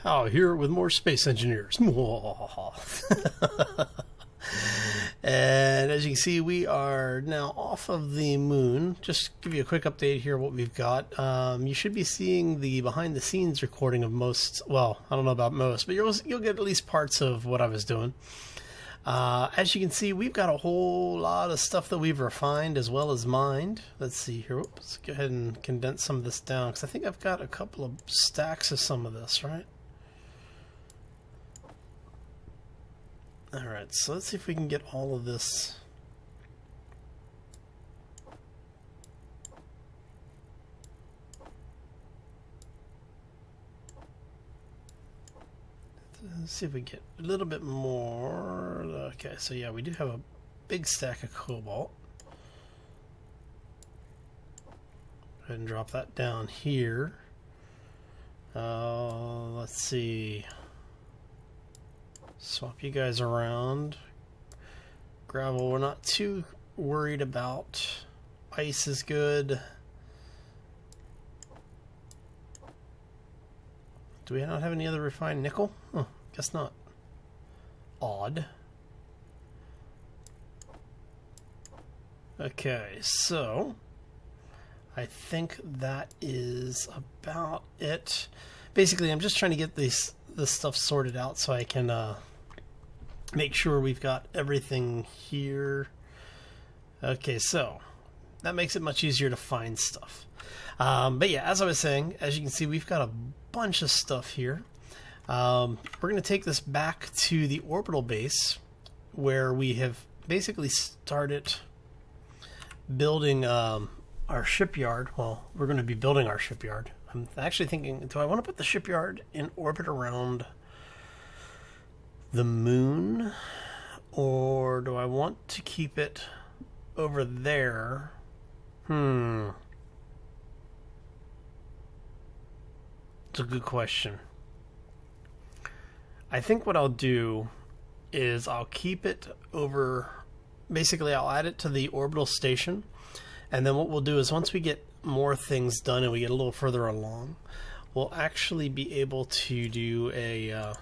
Oh, here with more space engineers. And as you can see, we are now off of the moon. Just give you a quick update here what we've got. You should be seeing the behind the scenes recording of most, well, I don't know about most, but you'll get at least parts of what I was doing. As you can see, we've got a whole lot of stuff that we've refined as well as mined. Let's see here. Oops, let's go ahead and condense some of this down, because I think I've got a couple of stacks of some of this, right? Alright, so let's see if we can get all of this. Let's see if we get a little bit more. Okay, so yeah, we do have a big stack of cobalt. Go ahead and drop that down here. Let's see. Swap you guys around. Gravel, we're not too worried about. Ice is good. Do we not have any other refined nickel? Oh, guess not. Odd. Okay, so I think that is about it. Basically, I'm just trying to get this stuff sorted out so I can make sure we've got everything here. Okay, so that makes it much easier to find stuff. But yeah, as I was saying, as you can see, we've got a bunch of stuff here. We're going to take this back to the orbital base where we have basically started building our shipyard. Well, we're going to be building our shipyard. I'm actually thinking, do I want to put the shipyard in orbit around the moon, or do I want to keep it over there? It's a good question. I think what I'll do is I'll keep it over, basically I'll add it to the orbital station, and then what we'll do is once we get more things done and we get a little further along, we'll actually be able to do a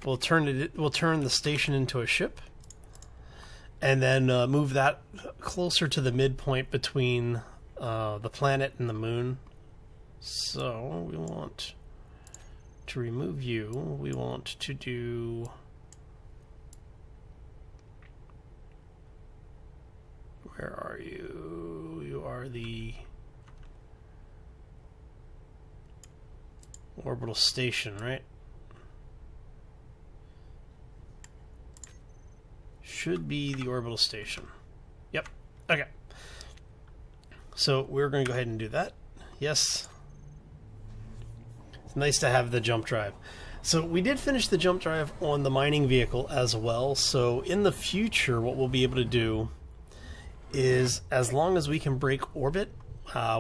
we'll turn the station into a ship, and then move that closer to the midpoint between the planet and the moon. So we want to remove you. We want to do, where are you? You are the orbital station, right? Should be the orbital station. Yep. Okay. So we're going to go ahead and do that. Yes. It's nice to have the jump drive. So we did finish the jump drive on the mining vehicle as well. So in the future, what we'll be able to do is, as long as we can break orbit,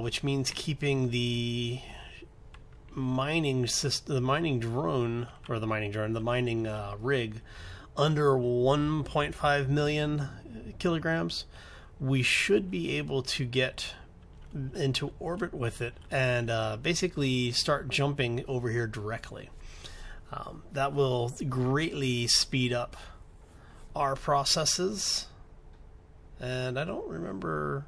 which means keeping the mining system, the mining rig under 1.5 million kilograms, we should be able to get into orbit with it and basically start jumping over here directly. That will greatly speed up our processes, and I don't remember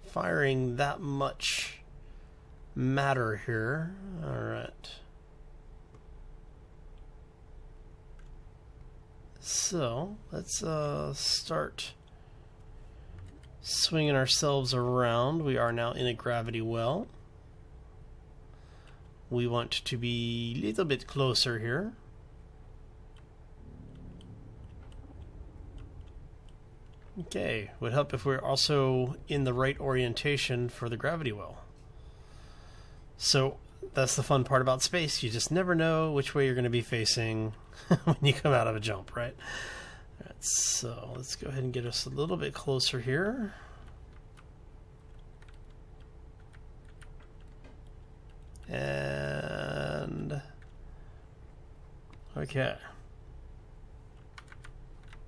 firing that much matter here. Alright. So let's start swinging ourselves around. We are now in a gravity well. We want to be a little bit closer here. Okay, would help if we're also in the right orientation for the gravity well. So that's the fun part about space. You just never know which way you're going to be facing when you come out of a jump, right? All right, so let's go ahead and get us a little bit closer here. And okay.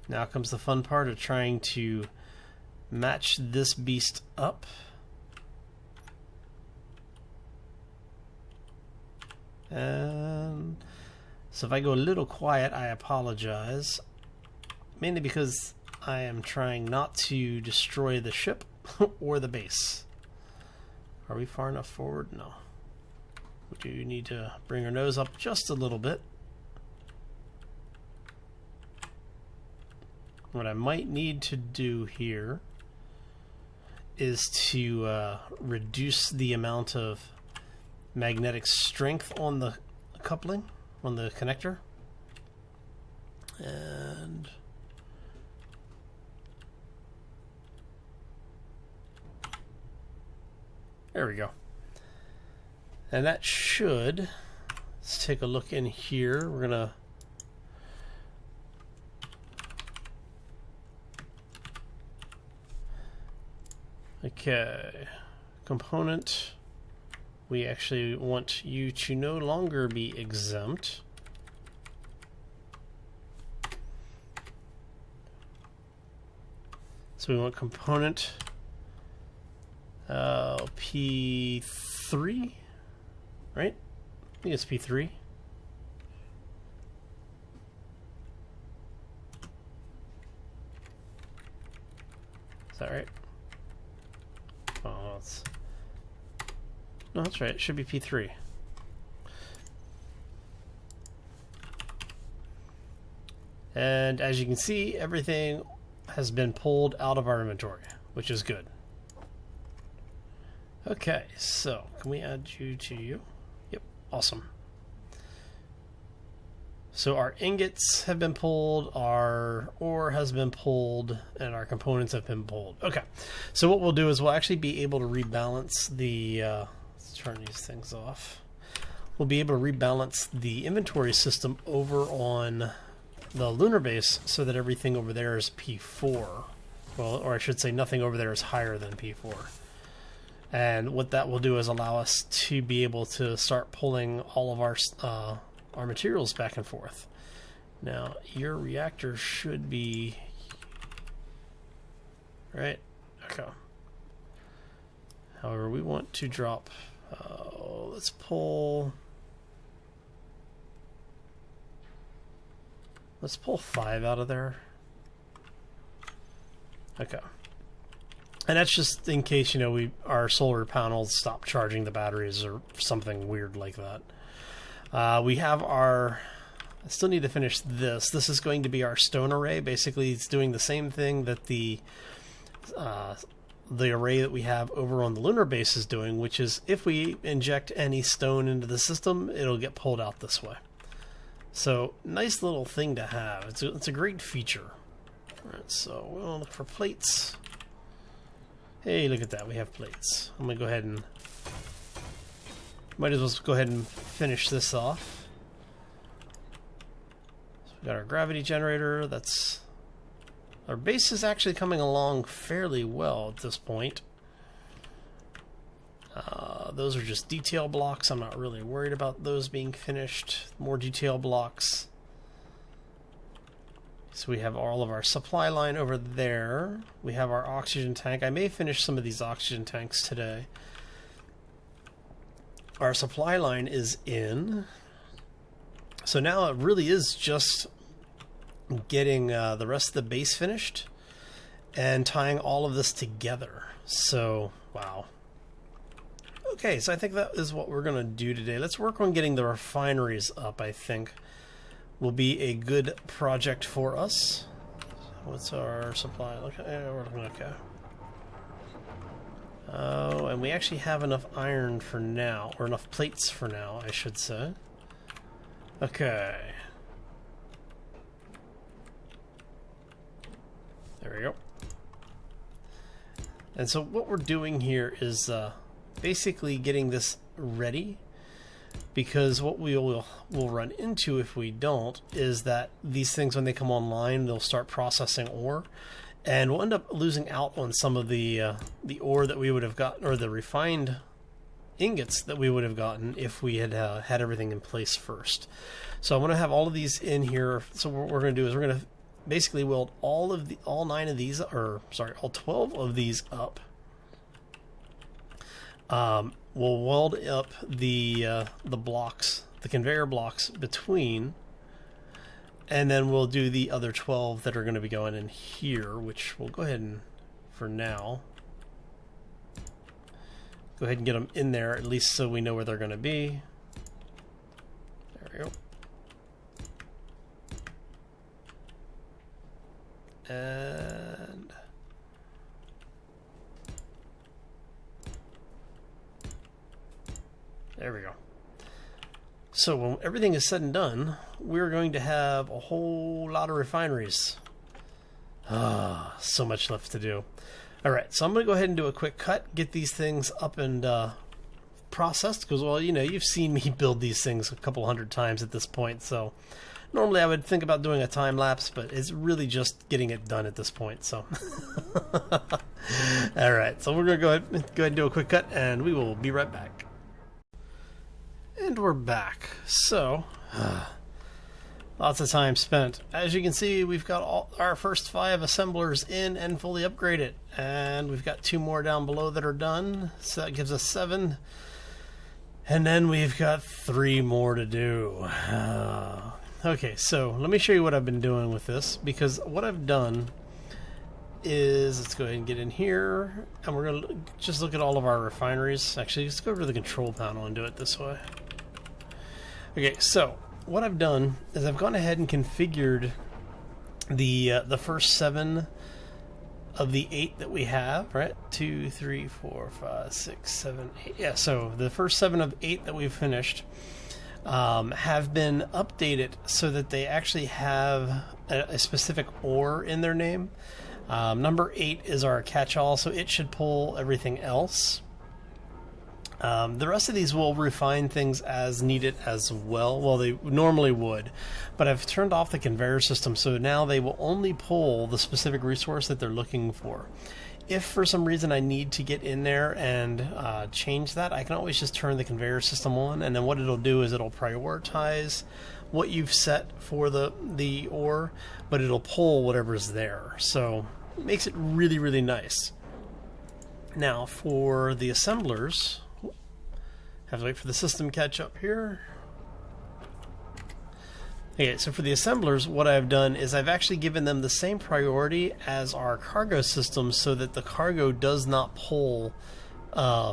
Now comes the fun part of trying to match this beast up. And so if I go a little quiet, I apologize. Mainly because I am trying not to destroy the ship or the base. Are we far enough forward? No. We do need to bring our nose up just a little bit. What I might need to do here is to reduce the amount of magnetic strength on the coupling, on the connector. And there we go. And that should, let's take a look in here. We're gonna okay, component, we actually want you to no longer be exempt. So we want component P3, right? I think it's P3. Is that right? Oh, no, that's right. It should be P3. And as you can see, everything has been pulled out of our inventory, which is good. Okay, so can we add you to you? Yep, awesome. So our ingots have been pulled, our ore has been pulled, and our components have been pulled. Okay, so what we'll do is we'll actually be able to rebalance the, let's turn these things off. We'll be able to rebalance the inventory system over on the lunar base so that everything over there is P4. Well, or I should say nothing over there is higher than P4. And what that will do is allow us to be able to start pulling all of our materials back and forth. Now, your reactor should be right. Okay. However, we want to drop. Let's pull. Let's pull 5 out of there. Okay. And that's just in case, you know, our solar panels stop charging the batteries or something weird like that. We have our... I still need to finish this. This is going to be our stone array. Basically, it's doing the same thing that the array that we have over on the lunar base is doing, which is if we inject any stone into the system, it'll get pulled out this way. So, nice little thing to have. It's a great feature. Alright, so we'll look for plates. Hey, look at that. We have plates. I'm going to go ahead and... Might as well go ahead and finish this off. So we got our gravity generator. That's... Our base is actually coming along fairly well at this point. Those are just detail blocks. I'm not really worried about those being finished. More detail blocks. So we have all of our supply line over there. We have our oxygen tank. I may finish some of these oxygen tanks today. Our supply line is in. So now it really is just getting the rest of the base finished and tying all of this together. So, wow. Okay, so I think that is what we're going to do today. Let's work on getting the refineries up, I think. Will be a good project for us. What's our supply? We're looking okay. Oh, and we actually have enough iron for now, or enough plates for now, I should say. Okay. There we go. And so what we're doing here is basically getting this ready. Because what we'll run into if we don't is that these things, when they come online, they'll start processing ore, and we'll end up losing out on some of the ore that we would have gotten, or the refined ingots that we would have gotten if we had had everything in place first. So I'm going to have all of these in here. So what we're going to do is we're going to basically weld all 9 of these, or sorry, all 12 of these up. We'll weld up the blocks the conveyor blocks between, and then we'll do the other 12 that are going to be going in here, which we'll go ahead and, for now, go ahead and get them in there, at least so we know where they're going to be. There we go. And there we go. So when everything is said and done, we're going to have a whole lot of refineries. Ah, so much left to do. Alright, so I'm going to go ahead and do a quick cut, get these things up and processed, because, well, you know, you've seen me build these things a couple hundred times at this point, so normally I would think about doing a time lapse, but it's really just getting it done at this point, so. Alright, so we're going to go ahead and do a quick cut, and we will be right back. And we're back. So, lots of time spent. As you can see, we've got all our first 5 assemblers in and fully upgraded, and we've got 2 more down below that are done, so that gives us 7, and then we've got 3 more to do. Okay, so let me show you what I've been doing with this, because what I've done is, let's go ahead and get in here, and we're going to just look at all of our refineries. Actually, let's go over to the control panel and do it this way. Okay, so what I've done is I've gone ahead and configured the first 7 of the 8 that we have, right? 2, 3, 4, 5, 6, 7, 8. Yeah, so the first 7 of 8 that we've finished have been updated so that they actually have a specific ore in their name. Number 8 is our catch-all, so it should pull everything else. The rest of these will refine things as needed as well. Well, they normally would, but I've turned off the conveyor system, so now they will only pull the specific resource that they're looking for. If for some reason I need to get in there and change that, I can always just turn the conveyor system on, and then what it'll do is it'll prioritize what you've set for the ore, but it'll pull whatever's there. So it makes it really, really nice. Now for the assemblers, have to wait for the system to catch up here. Okay, so for the assemblers, what I've done is I've actually given them the same priority as our cargo system, so that the cargo does not pull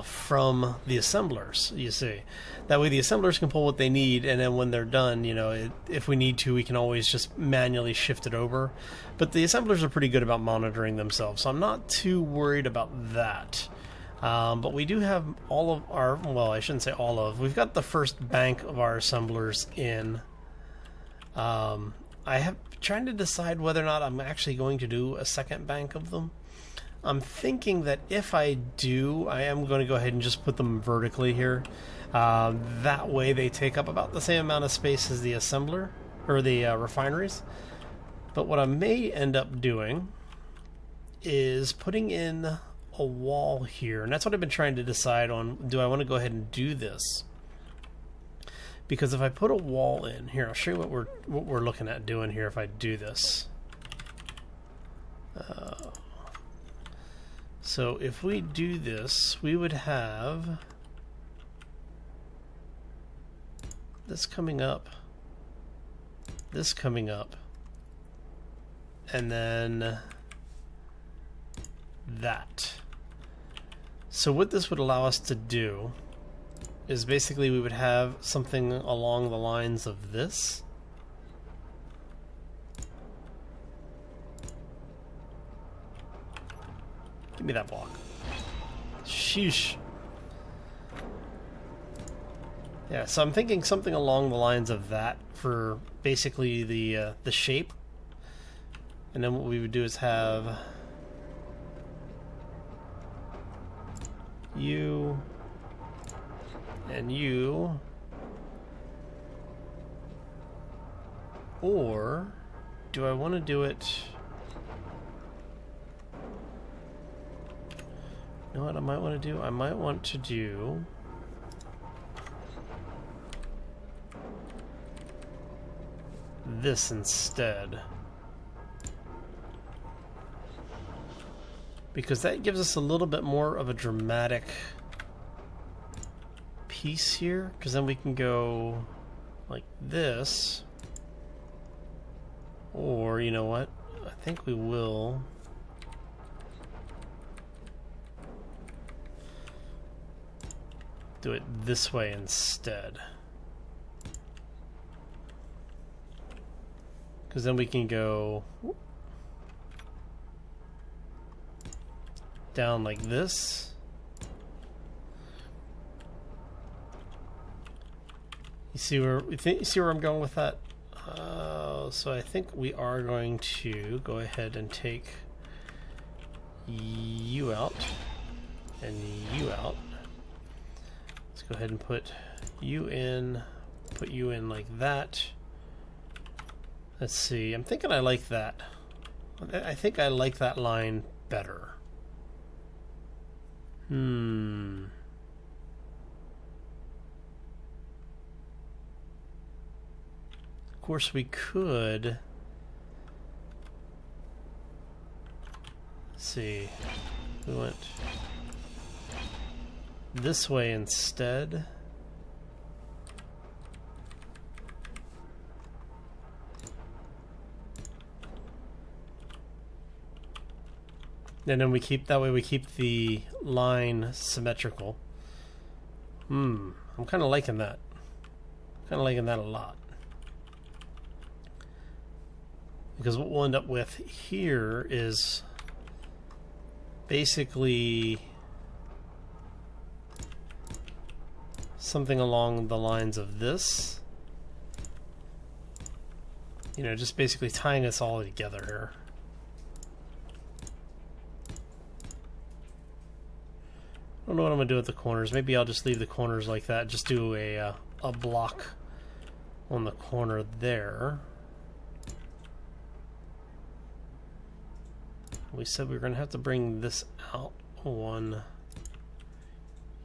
from the assemblers, you see. That way the assemblers can pull what they need, and then when they're done, you know, if we need to, we can always just manually shift it over. But the assemblers are pretty good about monitoring themselves, so I'm not too worried about that. But we do have all of our, well, I shouldn't say all of, we've got the first bank of our assemblers in. I have trying to decide whether or not I'm actually going to do a second bank of them. I'm thinking that if I do, I am going to go ahead and just put them vertically here. That way they take up about the same amount of space as the assembler, or the refineries. But what I may end up doing is putting in a wall here, and that's what I've been trying to decide on. Do I want to go ahead and do this? Because if I put a wall in here, I'll show you what we're looking at doing here if I do this. So if we do this, we would have this coming up, this coming up, and then that. So what this would allow us to do is basically we would have something along the lines of this. Give me that block. Sheesh. Yeah, so I'm thinking something along the lines of that for basically the shape. And then what we would do is have you and you, or do I want to do it? You know what I might want to do? I might want to do this instead, because that gives us a little bit more of a dramatic piece here, because then we can go like this. Or, you know what? I think we will do it this way instead. Because then we can go down like this. You see where I'm going with that? So I think we are going to go ahead and take you out and you out. Let's go ahead and put you in like that. Let's see, I'm thinking I like that. I think I like that line better. Of course we could, let's see, we went this way instead. And then we keep the line symmetrical. I'm kind of liking that. Kind of liking that a lot. Because what we'll end up with here is basically something along the lines of this. You know, just basically tying us all together here. I don't know what I'm gonna do with the corners. Maybe I'll just leave the corners like that. Just do a block on the corner there. We said we were gonna have to bring this out one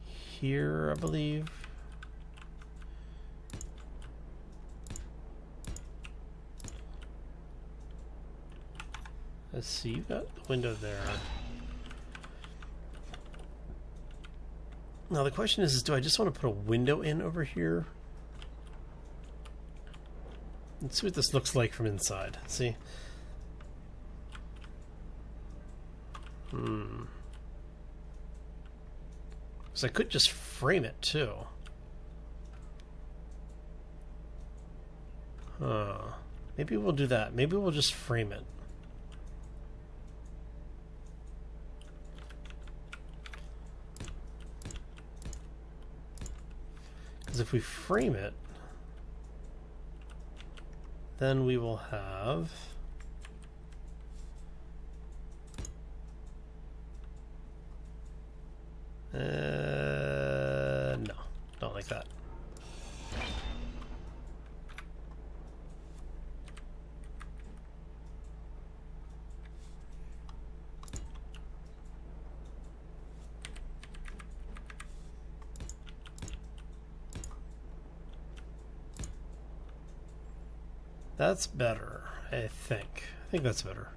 here, I believe. Let's see, you got the window there. Now the question is do I just want to put a window in over here? Let's see what this looks like from inside. See? Because I could just frame it too. Maybe we'll do that. Maybe we'll just frame it. Because if we frame it, then we will have no, don't like that. That's better, I think. I think that's better.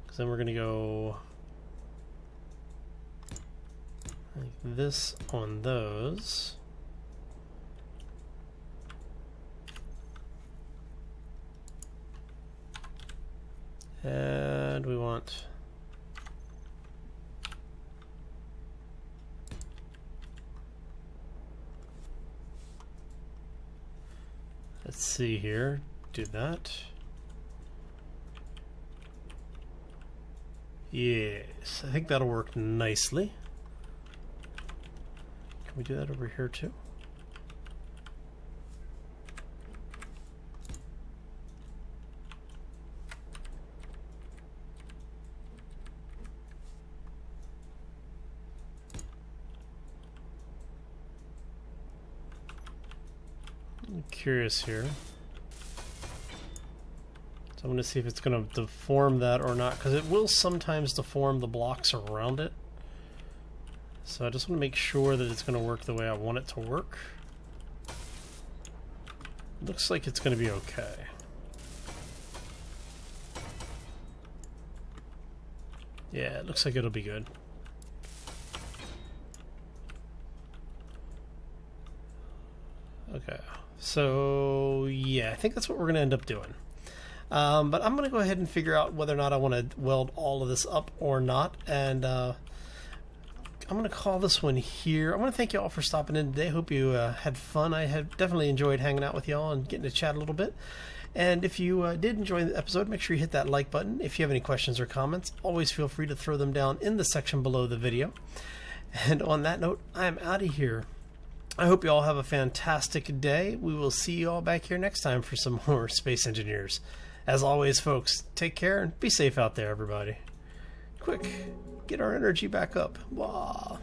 Because then we're going to go like this on those. And we want let's see here, do that. Yes, I think that'll work nicely. Can we do that over here too? I'm curious here. So I'm going to see if it's going to deform that or not, because it will sometimes deform the blocks around it. So I just want to make sure that it's going to work the way I want it to work. Looks like it's going to be okay. Yeah, it looks like it'll be good. Okay. So yeah, I think that's what we're going to end up doing. But I'm going to go ahead and figure out whether or not I want to weld all of this up or not. And I'm going to call this one here. I want to thank you all for stopping in today. Hope you had fun. I have definitely enjoyed hanging out with y'all and getting to chat a little bit. And if you did enjoy the episode, make sure you hit that like button. If you have any questions or comments, always feel free to throw them down in the section below the video. And on that note, I am out of here. I hope you all have a fantastic day. We will see you all back here next time for some more Space Engineers. As always, folks, take care and be safe out there, everybody. Quick, get our energy back up. Wow.